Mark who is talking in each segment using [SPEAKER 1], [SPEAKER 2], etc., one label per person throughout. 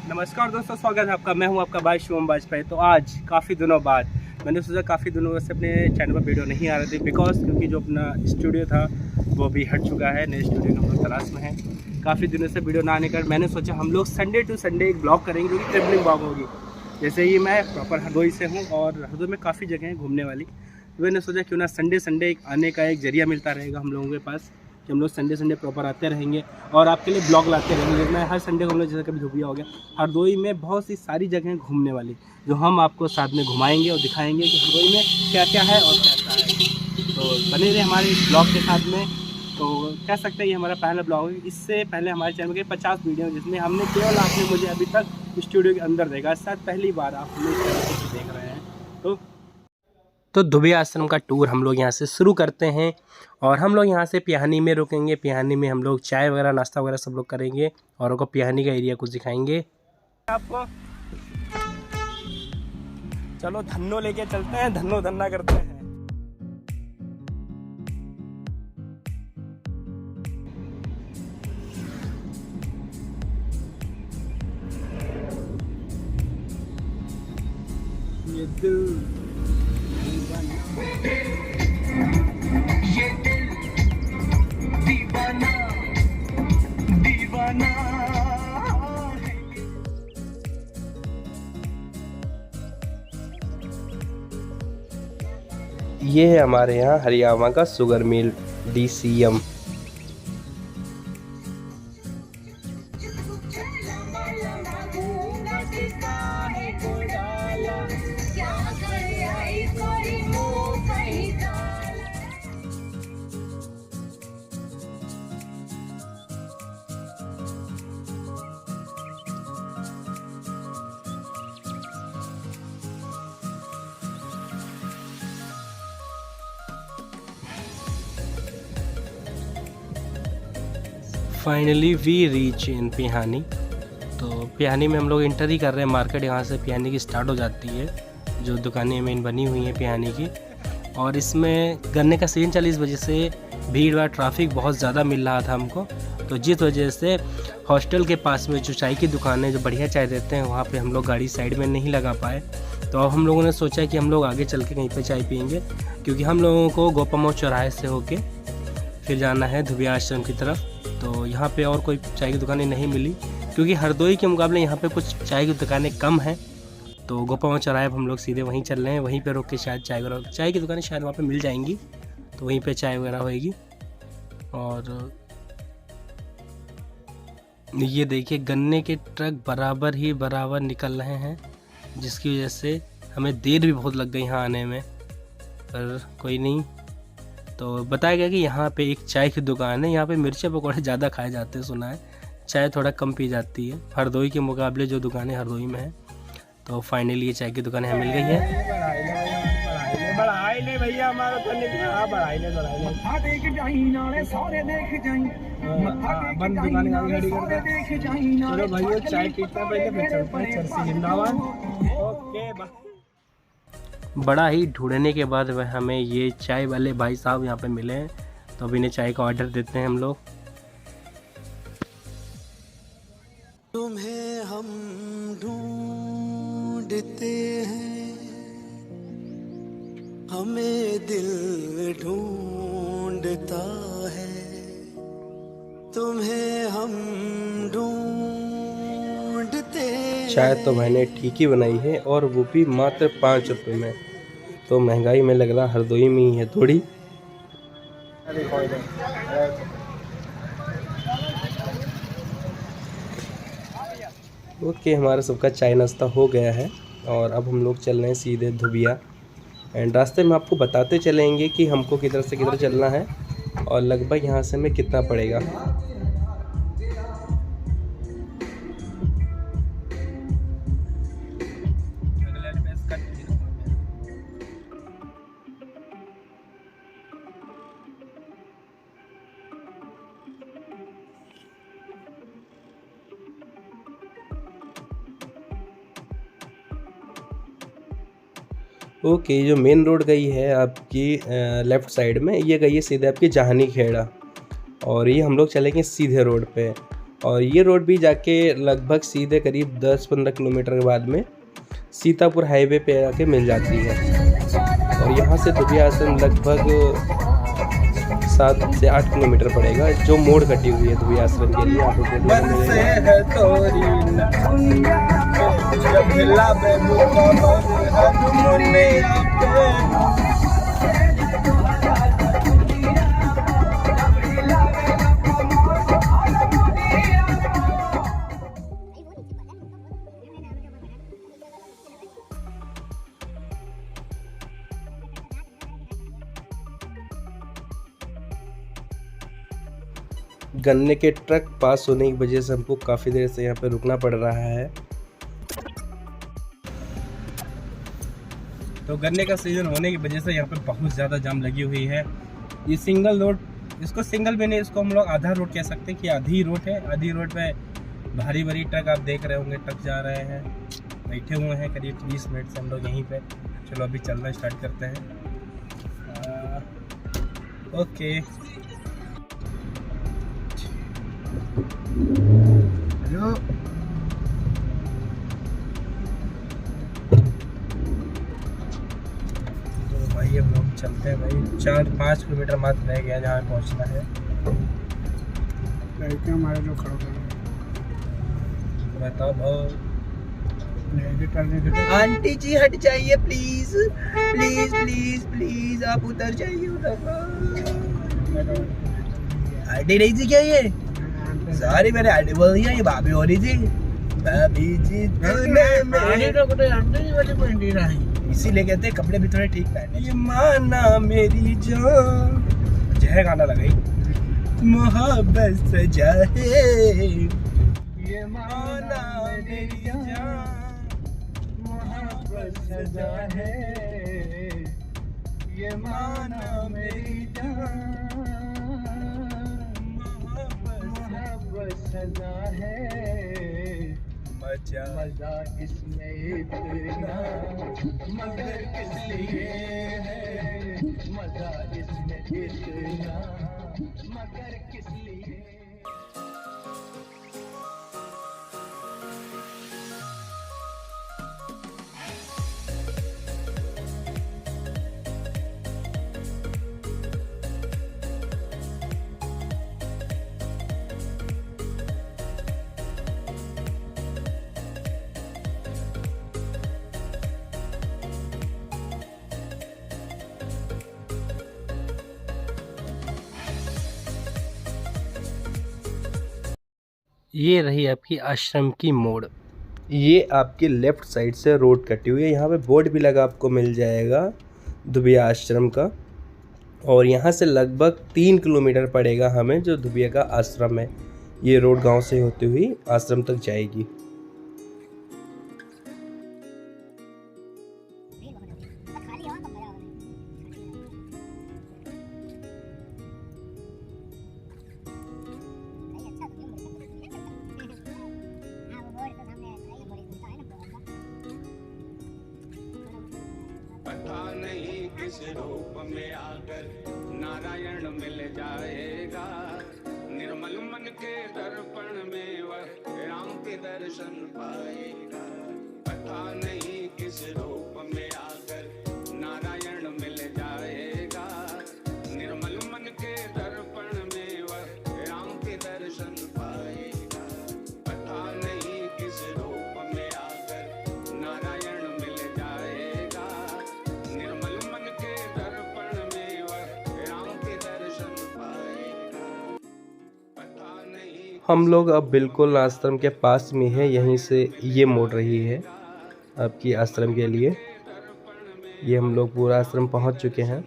[SPEAKER 1] नमस्कार दोस्तों, स्वागत है आपका। मैं हूं आपका भाई शिवम वाजपेयी। तो आज काफ़ी दिनों बाद मैंने सोचा, काफ़ी दिनों से अपने चैनल पर वीडियो नहीं आ रही थी क्योंकि जो अपना स्टूडियो था वो भी हट चुका है। नए स्टूडियो के हम लोग तलाश में हैं। काफ़ी दिनों से वीडियो ना आने का मैंने सोचा हम लोग संडे टू संडे एक ब्लॉग करेंगे जो कि ट्रेवलिंग ब्लॉग होगी। जैसे ही मैं प्रॉपर हरदोई से हूँ और हरदोई में काफ़ी जगह हैं घूमने वाली, तो मैंने सोचा क्यों ना संडे संडे एक आने का एक जरिया मिलता रहेगा हम लोगों के पास कि हम लोग संडे संडे प्रॉपर आते रहेंगे और आपके लिए ब्लॉग लाते रहेंगे। मैं हर संडे घूमने, जैसे कभी धुबिया हो गया, हरदोई में बहुत सी सारी जगह घूमने वाली जो हम आपको साथ में घुमाएंगे और दिखाएंगे कि हरदोई में क्या क्या है और कैसा है। तो बने रहे हमारे ब्लॉग के साथ में। तो कह सकते हैं ये हमारा पहला ब्लॉग है। इससे पहले हमारे चैनल के 50 वीडियो जिसमें हमने केवल आपने मुझे अभी तक स्टूडियो के अंदर देखा, शायद पहली बार आप हमें इस तरीके से देख रहे हैं। तो धुबिया आश्रम का टूर हम लोग यहाँ से शुरू करते हैं और हम लोग यहाँ से पिहानी में रुकेंगे। पिहानी में हम लोग चाय वगैरह, नाश्ता वगैरह सब लोग करेंगे और उनको पिहानी का एरिया कुछ दिखाएंगे आपको। चलो धन्नो लेके चलते हैं, धन्नो धन्ना करते हैं। ये दिल दीवाना दीवाना। ये है हमारे यहाँ हरियाणा का sugar mill DCM। Finally we reach in Pihani. तो पिहानी में हम लोग इंटर ही कर रहे हैं। मार्केट यहाँ से पिहानी की स्टार्ट हो जाती है, जो दुकानें मेन बनी हुई हैं पिहानी की। और इसमें गन्ने का सीजन चला, इस वजह से भीड़ भाड़ ट्रैफिक बहुत ज़्यादा मिल रहा था हमको। तो जिस वजह से हॉस्टल के पास में जो चाय की दुकानें जो बढ़िया चाय देते हैं, वहाँ पे हम लोग गाड़ी साइड में नहीं लगा पाए। तो अब हम लोगों ने सोचा कि हम लोग आगे चल के कहीं पे चाय पियेंगे, क्योंकि हम लोगों को गोपामो चौराहे से होके फिर जाना है धुबिया आश्रम की तरफ। तो यहाँ पे और कोई चाय की दुकानें नहीं मिली, क्योंकि हरदोई के मुकाबले यहाँ पे कुछ चाय की दुकानें कम हैं। तो गोपामो चौराहे हम लोग सीधे वहीं चल रहे हैं। वहीं पे रुक के शायद चाय की दुकानें शायद वहाँ पे मिल जाएंगी, तो वहीं पे चाय वगैरह होएगी। और ये देखिए गन्ने के ट्रक बराबर निकल रहे हैं, जिसकी वजह से हमें देर भी बहुत लग गई यहाँ आने में, पर कोई नहीं। तो बताया गया कि यहाँ पे एक चाय की दुकान है। यहाँ पे मिर्ची पकौड़े ज़्यादा खाए जाते हैं, सुना है। चाय थोड़ा कम पी जाती है हरदोई के मुकाबले, जो दुकानें हरदोई में है। तो फाइनली ये चाय की दुकान यहाँ मिल गई है। बड़ा ही ढूंढने के बाद वह हमें ये चाय वाले भाई साहब यहाँ पे मिले हैं। तो अभी इन्हें चाय का ऑर्डर देते हैं हम लोग।
[SPEAKER 2] तुम्हें हम ढूंढते हैं, हमें दिल ढूंढता है। तुम्हें हम ढूंढते हैं।
[SPEAKER 1] चाय तो मैंने ठीक ही बनाई है, और वो भी मात्र 5 रुपये में। तो महंगाई में लग रहा हरदोई में ही है थोड़ी। ओके, हमारा सबका चाय नाश्ता हो गया है और अब हम लोग चल रहे हैं सीधे धुबिया। एंड रास्ते में आपको बताते चलेंगे कि हमको किधर से किधर चलना है और लगभग यहाँ से हमें कितना पड़ेगा। ओके, जो मेन रोड गई है आपकी लेफ़्ट साइड में, ये गई है सीधे आपकी जहानी खेड़ा, और ये हम लोग चलेंगे सीधे रोड पे। और ये रोड भी जाके लगभग सीधे करीब 10-15 किलोमीटर के बाद में सीतापुर हाईवे पे आके मिल जाती है। और यहाँ से दुबिया आश्रम लगभग 7 से 8 किलोमीटर पड़ेगा, जो मोड़ कटी हुई है दुबिया आश्रम के लिए। आपको गन्ने के ट्रक पास होने की वजह से हमको काफ़ी देर से यहाँ पे रुकना पड़ रहा है। तो गन्ने का सीज़न होने की वजह से यहाँ पे बहुत ज़्यादा जाम लगी हुई है। ये सिंगल रोड, इसको सिंगल भी नहीं, इसको हम लोग आधा रोड कह सकते हैं कि आधी रोड है। आधी रोड पे भारी भारी ट्रक आप देख रहे होंगे, ट्रक जा रहे हैं। बैठे हुए हैं करीब 20 मिनट से हम लोग यहीं पे। चलो अभी चलना स्टार्ट करते हैं। Okay, hello. तो भाई हम लोग चलते हैं भाई। 4-5 किलोमीटर मात्र रह गया जहाँ पहुँचना है।
[SPEAKER 3] लड़के हमारे जो खड़े हैं,
[SPEAKER 1] बताओ भाव।
[SPEAKER 3] आंटी जी हट जाइए प्लीज प्लीज प्लीज प्लीज, आप उतर जाइए उधर। आंटी नहीं थी क्या ये? सॉरी, मैंने आंटी बोल दिया, ये भाभी हो रही थी। भाभी जी इसीलिए कहते हैं कपड़े भी थोड़े ठीक पहने। ये माना मेरी जान, जय गाना लगाई। मोहब्बत सजा है ये माना मेरी जान, मोहब्बत सजा है ये माना मेरी जान, मोहब्बत सजा है। मजा मजा इसमें इतना मगर किस लिए है, मजा इसमें इतना मगर किस लिए। ये रही आपकी आश्रम की मोड़। ये आपकी लेफ़्ट साइड से रोड कटी हुई है। यहाँ पे बोर्ड भी लगा आपको मिल जाएगा दुबिया आश्रम का। और यहाँ से लगभग 3 किलोमीटर पड़ेगा हमें, जो दुबिया का आश्रम है। ये रोड गांव से होती हुई आश्रम तक जाएगी।
[SPEAKER 4] पता नहीं किस रूप में आकर नारायण मिल जाएगा, निर्मल मन के दर्पण में वह राम के दर्शन पाएगा। पता नहीं किस रूप में आकर नारायण मिल जाएगा, निर्मल मन के दर्पण में वह राम के दर्शन पाएगा। पता नहीं किस रूप में आकर नारायण मिल जाएगा, निर्मल मन के दर्पण में वह राम के दर्शन पाएगा। पता नहीं।
[SPEAKER 1] हम लोग अब बिल्कुल आश्रम के पास में है। यहीं से ये मोड़ रही है आपकी आश्रम के लिए। ये हम लोग पूरा आश्रम पहुंच चुके हैं।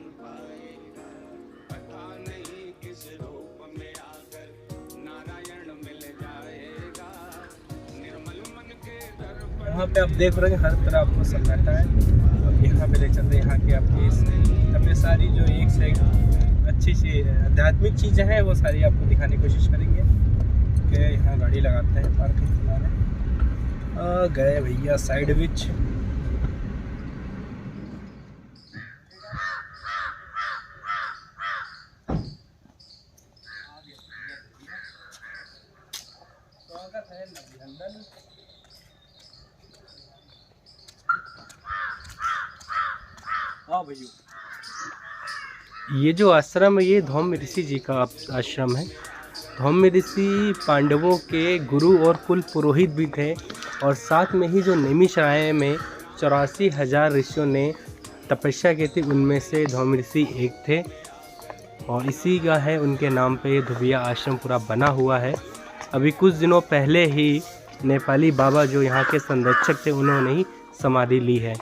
[SPEAKER 1] यहाँ पे आप देख रहे हैं हर तरफ आपको सन्नाटा है। अब यहाँ पे ले चलते हैं। यहाँ की आपकी अपने सारी जो एक से एक अच्छी सी आध्यात्मिक चीज़ें हैं वो सारी आपको दिखाने की कोशिश करेंगे। कि यहाँ गाड़ी लगाते हैं पार्किंग किनारे। गए भैया साइड विच। दिखाओ भैया।
[SPEAKER 3] ये जो आश्रम है ये धौम्य ऋषि जी का आश्रम है। धौम्य ऋषि पांडवों के गुरु और कुल पुरोहित भी थे, और साथ में ही जो नैमिषारण्य में 84,000 ऋषियों ने तपस्या की थी उनमें से धौम्य ऋषि एक थे, और इसी का है उनके नाम पे ये धुबिया आश्रम पूरा बना हुआ है। अभी कुछ दिनों पहले ही नेपाली बाबा जो यहाँ के संरक्षक थे उन्होंने ही समाधि ली है।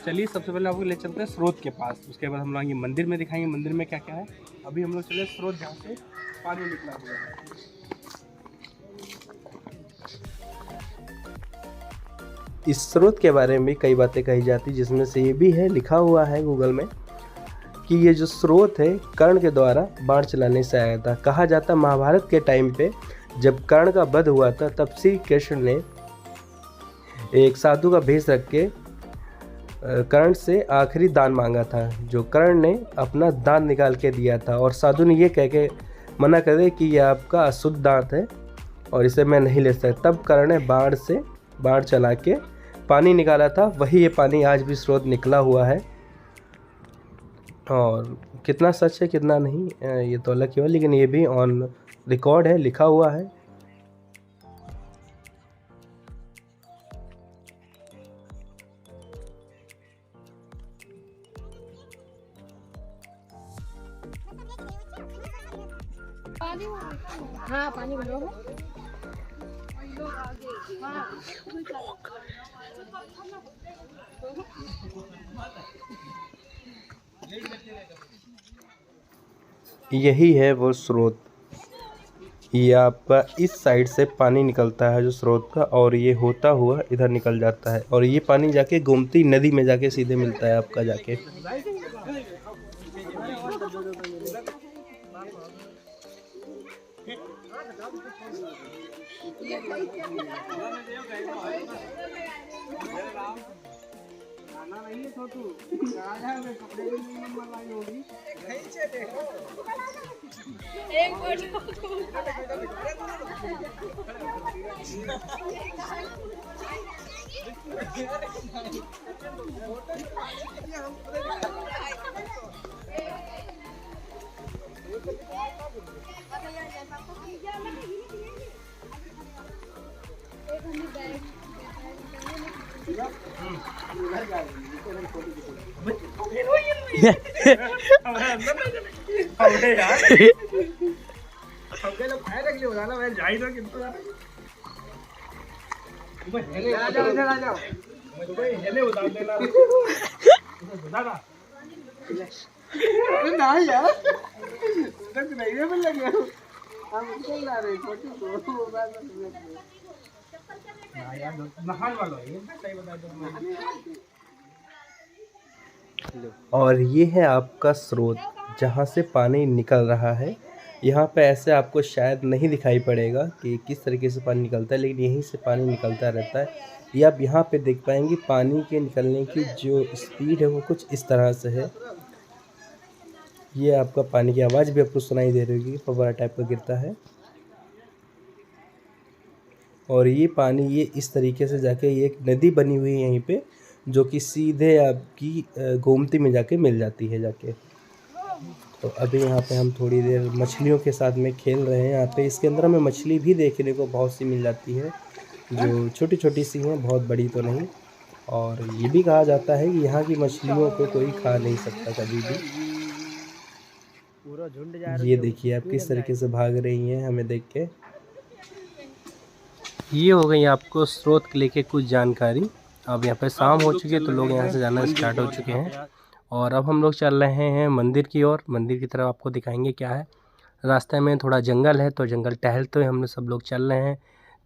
[SPEAKER 1] चलिए सबसे पहले आपको ले चलते हैं स्रोत के पास, उसके बाद हम लोग ये मंदिर में दिखाएंगे मंदिर में क्या क्या है। अभी हम लोग चले स्रोत जहाँ से पानी निकला हुआ है।
[SPEAKER 3] इस स्रोत के बारे में कई बातें कही जाती, जिसमें से ये भी है, लिखा हुआ है गूगल में, कि ये जो स्रोत है कर्ण के द्वारा बाण चलाने से आया था। कहा जाता महाभारत के टाइम पे जब कर्ण का वध हुआ था तब श्री कृष्ण ने एक साधु का भेष रख के कर्ण से आखिरी दान मांगा था, जो कर्ण ने अपना दांत निकाल के दिया था, और साधु ने ये कह के मना कर दिया कि यह आपका अशुद्ध दांत है और इसे मैं नहीं ले सकता। तब कर्ण ने बाण चला के पानी निकाला था, वही ये पानी आज भी स्रोत निकला हुआ है। और कितना सच है कितना नहीं ये तो अलग की बात, लेकिन ये भी ऑन रिकॉर्ड है, लिखा हुआ है।
[SPEAKER 5] हाँ पानी भरो है।
[SPEAKER 3] यही है वो स्रोत। ये आपका इस साइड से पानी निकलता है जो स्रोत का, और ये होता हुआ इधर निकल जाता है, और ये पानी जाके गोमती नदी में जाके सीधे मिलता है आपका जाके। और ये है आपका स्रोत जहाँ से पानी निकल रहा है। यहाँ पे ऐसे आपको शायद नहीं दिखाई पड़ेगा कि किस तरीके से पानी निकलता है, लेकिन यहीं से पानी निकलता रहता है। ये आप यहाँ पे देख पाएंगे पानी के निकलने की जो स्पीड है वो कुछ इस तरह से है। ये आपका पानी की आवाज़ भी आपको सुनाई दे रही होगी, फव्वारा टाइप का गिरता है। और ये पानी ये इस तरीके से जाके ये एक नदी बनी हुई है यहीं पे, जो कि सीधे आपकी गोमती में जाके मिल जाती है जाके। तो अभी यहाँ पे हम थोड़ी देर मछलियों के साथ में खेल रहे हैं। यहाँ पे इसके अंदर हमें मछली भी देखने को बहुत सी मिल जाती है, जो छोटी छोटी सी हैं, बहुत बड़ी तो नहीं। और ये भी कहा जाता है कि यहाँ की मछलियों को कोई खा नहीं सकता कभी भी।
[SPEAKER 1] पूरा झुंड जा रहा है।
[SPEAKER 3] ये देखिए आप किस तरीके से भाग रही हैं हमें देख के।
[SPEAKER 1] ये हो गई आपको स्रोत के लेके कुछ जानकारी। अब यहाँ पे शाम हो चुकी है तो लोग यहाँ से जाना स्टार्ट हो चुके हैं, और अब हम लोग चल रहे हैं मंदिर की ओर। मंदिर की तरफ आपको दिखाएंगे क्या है। रास्ते में थोड़ा जंगल है तो जंगल टहलते हुए हम सब लोग चल रहे हैं।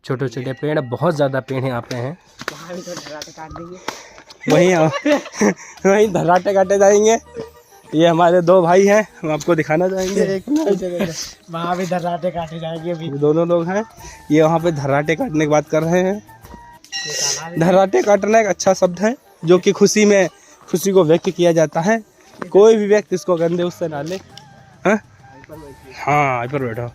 [SPEAKER 1] छोटे छोटे पेड़, बहुत ज़्यादा पेड़ यहाँ पे हैं। वहीं धर्राटे काटे जाएंगे। ये हमारे दो भाई हैं, हम आपको दिखाना चाहेंगे। एक
[SPEAKER 5] वहाँ भी धर्राटे काटे जाएंगे अभी।
[SPEAKER 1] दोनों लोग हैं, ये वहाँ पे धर्राटे काटने की बात कर रहे हैं। धर्राटे काटना एक अच्छा शब्द है जो कि खुशी को व्यक्त किया जाता है। कोई भी व्यक्ति इसको गंदे उससे ना ले। हाँ हाँ इधर बैठो।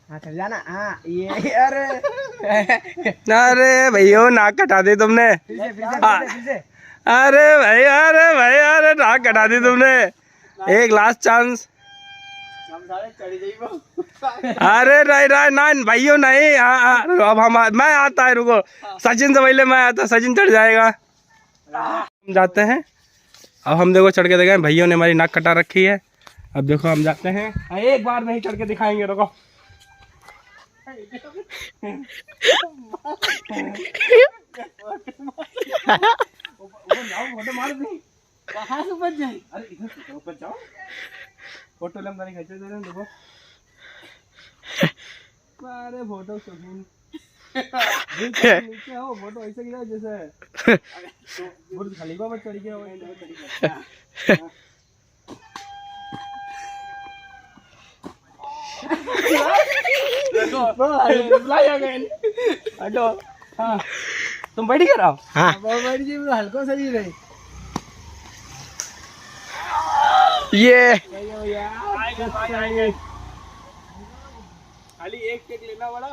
[SPEAKER 5] हाँ चल जाना। हाँ ये अरे
[SPEAKER 1] अरे भैया नाक कटा दी तुमने।
[SPEAKER 5] फिर से
[SPEAKER 1] अरे भाई नाक कटा दी तुमने। एक लास्ट चांस। अरे नहीं भाइयों नहीं। अब हम मैं आता है, रुको सचिन से पहले मैं आता, सचिन चढ़ जाएगा। हम जाते हैं अब। हम देखो चढ़ के देखें, भैयों ने हमारी नाक कटा रखी है। अब देखो हम जाते हैं, एक बार नहीं चढ़ के दिखाएंगे। रुको फोटो मार दी।
[SPEAKER 5] कहाँ से बच जाए?
[SPEAKER 1] अरे इधर से ऊपर जाओ, फोटो लंबाई खींचे दे रहे हैं। देखो अरे फोटो सुकून नीचे हो, फोटो ऐसे गिरा जैसे बुर्ज खलीफा पर चढ़ गया हो। हटो। हाँ तुम बैठ गए रहो।
[SPEAKER 5] हाँ बाबा जी हल्का शरीर है
[SPEAKER 3] ये
[SPEAKER 1] खाली एक टेक लेना बड़ा।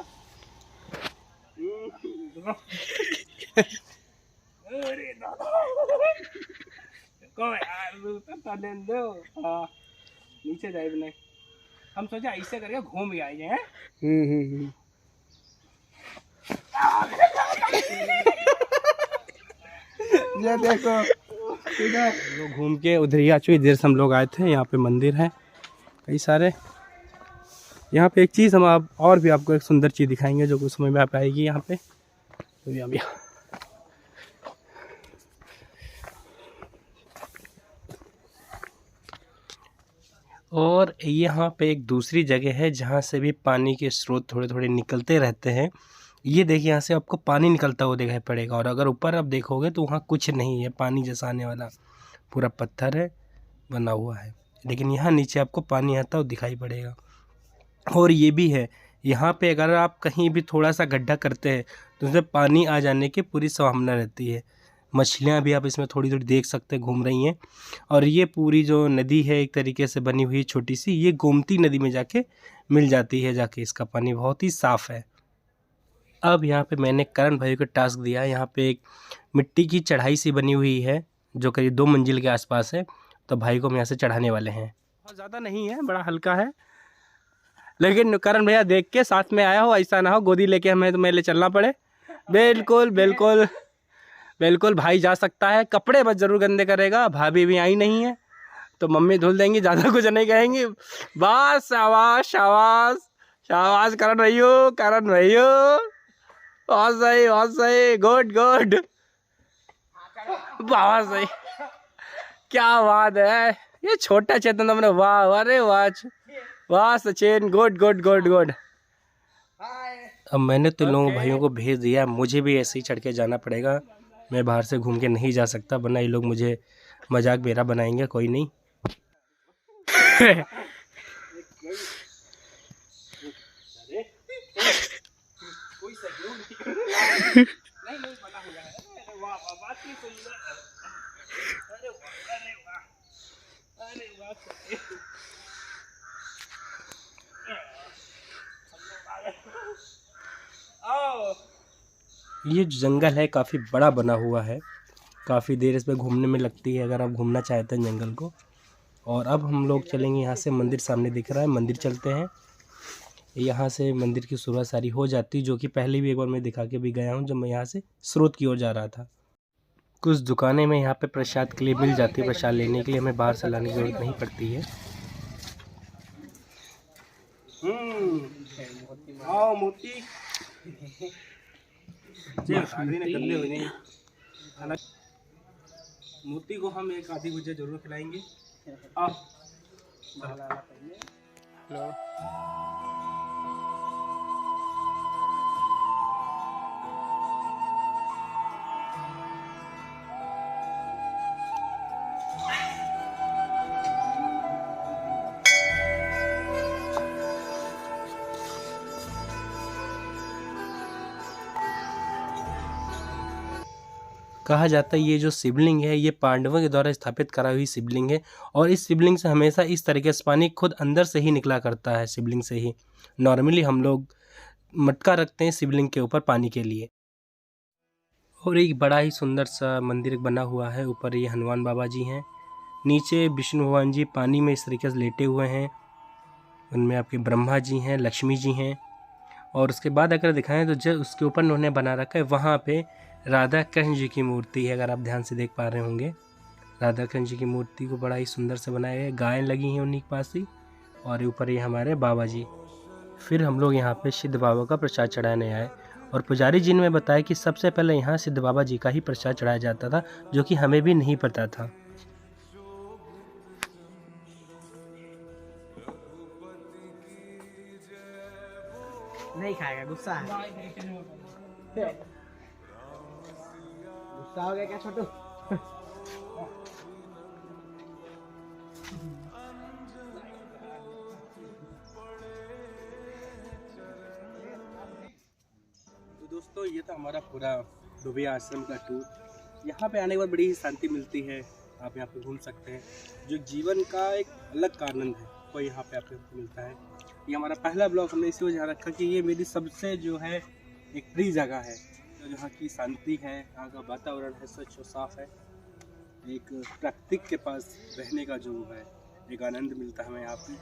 [SPEAKER 1] अरे यार दो। हाँ नीचे जाए नहीं, हम सोचा ऐसे करके घूम के आए हैं।
[SPEAKER 5] ये देखो
[SPEAKER 1] लोग घूम के उधर ही आ चुके। इधर से हम लोग आए थे। यहाँ पे मंदिर है कई सारे। यहाँ पे एक चीज़ हम आप और भी आपको एक सुंदर चीज़ दिखाएंगे जो कुछ समय में आप आएगी यहाँ पे। तो और यहाँ पे एक दूसरी जगह है जहाँ से भी पानी के स्रोत थोड़े थोड़े निकलते रहते हैं। ये देखिए यहाँ से आपको पानी निकलता हुआ दिखाई पड़ेगा। और अगर ऊपर आप देखोगे तो वहाँ कुछ नहीं है, पानी जैसा आने वाला पूरा पत्थर है बना हुआ है। लेकिन यहाँ नीचे आपको पानी आता हुआ दिखाई पड़ेगा। और ये भी है यहाँ पे अगर आप कहीं भी थोड़ा सा गड्ढा करते हैं तो उसमें पानी आ जाने की पूरी संभावना रहती है। मछलियाँ भी आप इसमें थोड़ी थोड़ी देख सकते हैं घूम रही हैं। और ये पूरी जो नदी है एक तरीके से बनी हुई छोटी सी, ये गोमती नदी में जाके मिल जाती है जाके। इसका पानी बहुत ही साफ़ है। अब यहाँ पे मैंने करण भाई को टास्क दिया। यहाँ पे एक मिट्टी की चढ़ाई सी बनी हुई है जो करीब 2 मंजिल के आसपास है। तो भाई को हम यहाँ से चढ़ाने वाले हैं। बहुत ज़्यादा नहीं है, बड़ा हल्का है। लेकिन करण भैया देख के साथ में आया हो, ऐसा ना हो गोदी लेके हमें तो मेले चलना पड़े। बिल्कुल बिल्कुल बिल्कुल भाई जा सकता है। कपड़े बस ज़रूर गंदे करेगा। भाभी भी आई नहीं है तो मम्मी धुल देंगी, ज़्यादा कुछ नहीं कहेंगी। बस शाबाश शाबाश शाबाश करण भैया, करण भैया बहुत सही गुड गुड बहुत सही। क्या बात है। ये छोटा चेतन तुमने, वाह अरे वाह Sachin good good good good. अब मैंने तो लोगों भाइयों को भेज दिया, मुझे भी ऐसे ही चढ़ के जाना पड़ेगा। मैं बाहर से घूम के नहीं जा सकता वरना ये लोग मुझे मजाक मेरा बनाएंगे। कोई नहीं ये जंगल है काफ़ी बड़ा बना हुआ है। काफ़ी देर इसमें घूमने में लगती है अगर आप घूमना चाहते हैं जंगल को। और अब हम लोग चलेंगे यहाँ से, मंदिर सामने दिख रहा है, मंदिर चलते हैं। यहाँ से मंदिर की शुरुआत सारी हो जाती, जो कि पहले भी एक बार मैं दिखा के भी गया हूँ जब मैं यहाँ से स्रोत की ओर जा रहा था। कुछ दुकानें में यहाँ पे प्रसाद के लिए मिल जाती है। प्रसाद लेने के लिए हमें बाहर से लाने की ज़रूरत नहीं पड़ती है। आओ मोती मोती को हम एक आधी भुजिया जरूर खिलाएंगे। हेलो
[SPEAKER 3] कहा जाता है ये जो शिवलिंग है ये पांडवों के द्वारा स्थापित कराई हुई शिवलिंग है और इस शिवलिंग से हमेशा इस तरीके से पानी खुद अंदर से ही निकला करता है, शिवलिंग से ही। नॉर्मली हम लोग मटका रखते हैं शिवलिंग के ऊपर पानी के लिए। और एक बड़ा ही सुंदर सा मंदिर बना हुआ है, ऊपर ये हनुमान बाबा जी हैं, नीचे विष्णु भगवान जी पानी में इस तरीके से लेटे हुए हैं, उनमें आपके ब्रह्मा जी हैं, लक्ष्मी जी हैं। और उसके बाद अगर दिखाएं तो जो उसके ऊपर उन्होंने बना रखा है वहाँ पे राधा कृष्ण जी की मूर्ति है, अगर आप ध्यान से देख पा रहे होंगे। राधा कृष्ण जी की मूर्ति को बड़ा ही सुंदर से बनाया है, गायें लगी हैं उन्हीं के पास ही, और ऊपर ये हमारे बाबा जी। फिर हम लोग यहाँ पे सिद्ध बाबा का प्रसाद चढ़ाने आए और पुजारी जी ने बताया कि सबसे पहले यहाँ सिद्ध बाबा जी का ही प्रसाद चढ़ाया जाता था, जो कि हमें भी नहीं पता था।
[SPEAKER 5] नहीं खाएगा, गुस्सा है। गुस्सा हो गया क्या छोटू?
[SPEAKER 1] तो दोस्तों ये था हमारा पूरा दुबिया आश्रम का टूर। यहाँ पे आने के बाद बड़ी ही शांति मिलती है, आप यहाँ पे घूम सकते हैं। जो जीवन का एक अलग का आनंद है वो यहाँ पे आपको मिलता है। ये हमारा पहला ब्लॉग हमने इसी वजह रखा कि ये मेरी सबसे जो है एक प्रिय जगह है, तो यहाँ की शांति है, यहाँ का वातावरण है स्वच्छ और साफ है, एक प्रकृति के पास रहने का जो है एक आनंद मिलता है हमें यहाँ पे।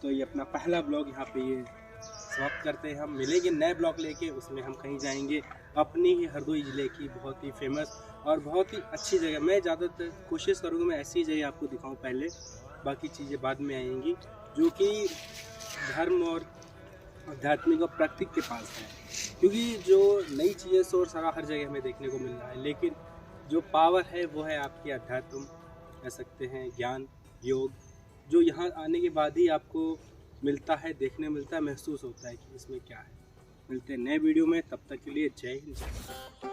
[SPEAKER 1] तो ये अपना पहला ब्लॉग यहाँ पे ये समाप्त करते हैं। हम मिलेंगे नए ब्लॉग लेके, उसमें हम कहीं जाएंगे अपनी ही हरदोई ज़िले की बहुत ही फेमस और बहुत ही अच्छी जगह। मैं ज़्यादातर कोशिश करूँगा मैं ऐसी जगह आपको दिखाऊँ पहले, बाकी चीज़ें बाद में आएंगी, जो कि धर्म और आध्यात्मिक और प्रकृति के पास है। क्योंकि जो नई चीज़ें सोर्स हर जगह हमें देखने को मिल रहा है, लेकिन जो पावर है वो है आपकी अध्यात्म, कह सकते हैं ज्ञान, योग, जो यहाँ आने के बाद ही आपको मिलता है, देखने मिलता है, महसूस होता है कि इसमें क्या है। मिलते हैं नए वीडियो में, तब तक के लिए जय हिंद।